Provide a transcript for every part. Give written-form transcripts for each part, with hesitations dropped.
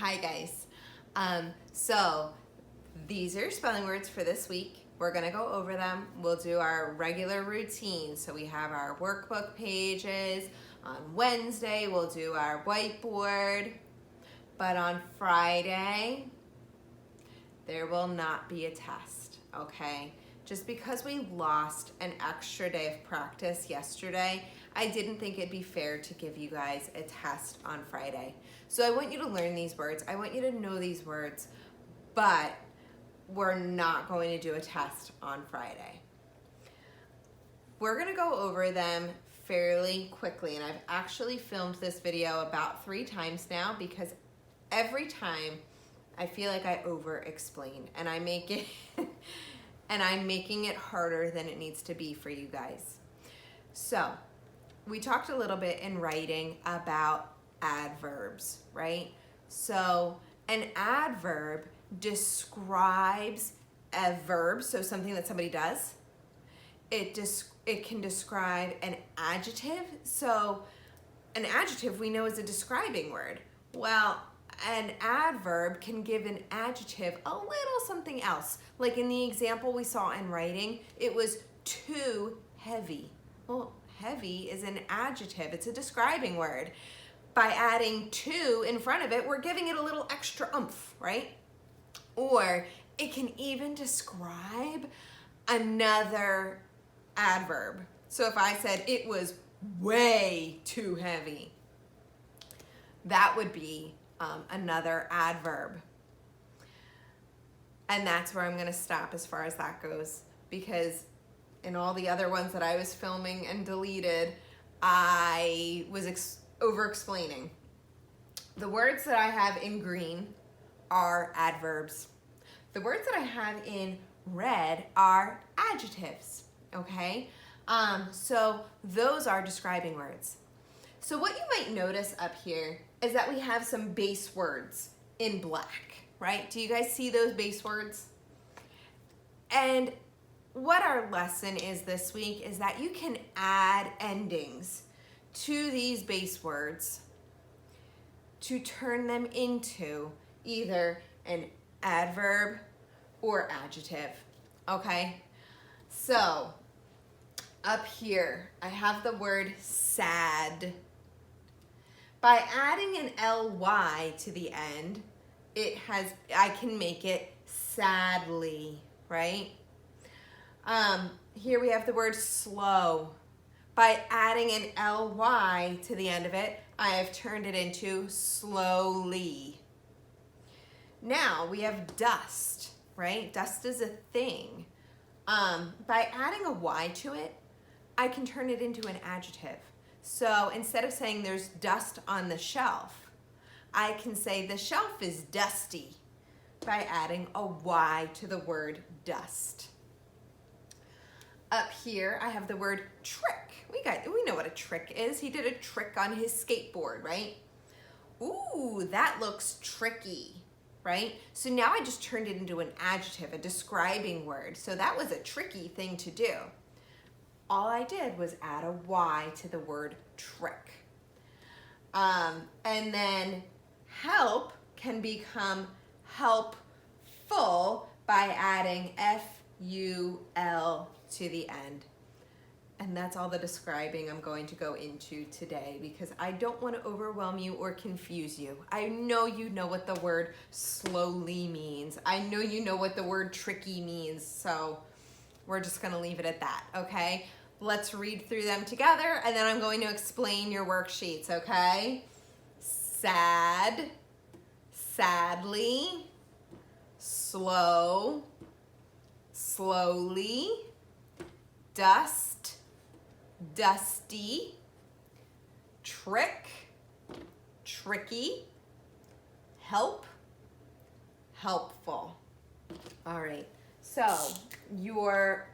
Hi guys. So these are spelling words for this week. We're gonna go over them. We'll do our regular routine. So we have our workbook pages. On Wednesday, we'll do our whiteboard. But on Friday, there will not be a test, okay? Just because we lost an extra day of practice yesterday, I didn't think it'd be fair to give you guys a test on Friday. So I want you to learn these words. I want you to know these words, but we're not going to do a test on Friday. We're gonna go over them fairly quickly, and I've actually filmed this video about 3 times now because every time I feel like I over-explain and I make it and I'm making it harder than it needs to be for you guys. So we talked a little bit in writing about adverbs, right? So an adverb describes a verb, so something that somebody does. It can describe an adjective. So an adjective we know is a describing word. Well, an adverb can give an adjective a little something else. Like in the example we saw in writing, it was too heavy. Well, heavy is an adjective. It's a describing word. By adding to in front of it, we're giving it a little extra oomph, right? Or it can even describe another adverb. So if I said it was way too heavy, that would be another adverb. And that's where I'm gonna stop as far as that goes, because in all the other ones that I was filming and deleted, I was over-explaining. The words that I have in green are adverbs. The words that I have in red are adjectives, okay? So those are describing words. So what you might notice up here is that we have some base words in black, right? Do you guys see those base words? And what our lesson is this week is that you can add endings to these base words to turn them into either an adverb or adjective, okay? So up here, I have the word sad. By adding an ly to the end, I can make it sadly, right? Here we have the word slow. By adding an ly to the end of it, I have turned it into slowly. Now we have dust, right? Dust is a thing. By adding a y to it, I can turn it into an adjective. So instead of saying there's dust on the shelf, I can say the shelf is dusty by adding a y to the word dust. Up here, I have the word trick. We know what a trick is. He did a trick on his skateboard, right? Ooh, that looks tricky, right? So now I just turned it into an adjective, a describing word. So that was a tricky thing to do. All I did was add a y to the word trick. And then help can become helpful by adding ful to the end. And that's all the describing I'm going to go into today because I don't want to overwhelm you or confuse you. I know you know what the word slowly means. I know you know what the word tricky means. So we're just going to leave it at that, okay? Let's read through them together and then I'm going to explain your worksheets, okay? Sad, sadly, slow, slowly, dust, dusty, trick, tricky, help, helpful. All right, so your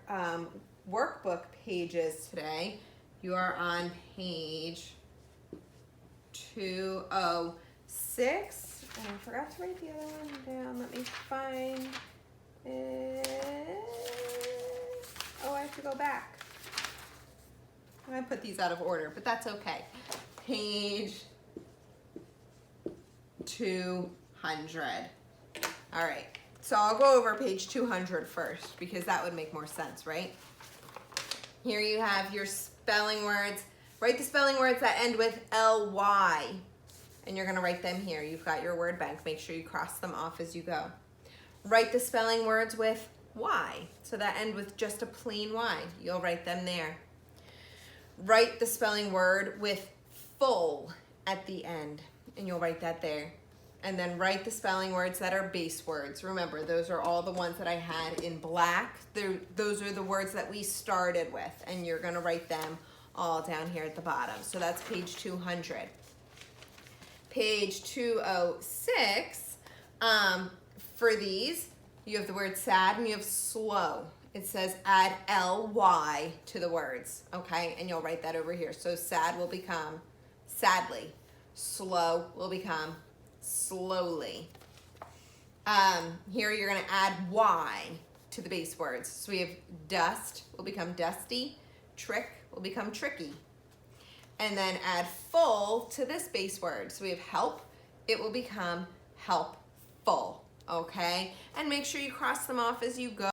workbook pages today, you are on page 206. And I forgot to write the other one down. Let me find it. Oh, I have to go back. I put these out of order, but that's okay. Page 200. All right, so I'll go over page 200 first because that would make more sense, right? Here you have your spelling words. Write the spelling words that end with ly, and you're gonna write them here. You've got your word bank. Make sure you cross them off as you go. Write the spelling words with y, so that end with just a plain y. You'll write them there. Write the spelling word with full at the end, and you'll write that there. And then write the spelling words that are base words. Remember, those are all the ones that I had in black. Those are the words that we started with, and you're gonna write them all down here at the bottom. So that's page 200. Page 206, for these, you have the word sad and you have slow. It says add ly to the words, okay? And you'll write that over here. So sad will become sadly. Slow will become slowly. Here you're gonna add y to the base words. So we have dust will become dusty, trick will become tricky. And then add full to this base word. So we have help, it will become helpful, okay? And make sure you cross them off as you go.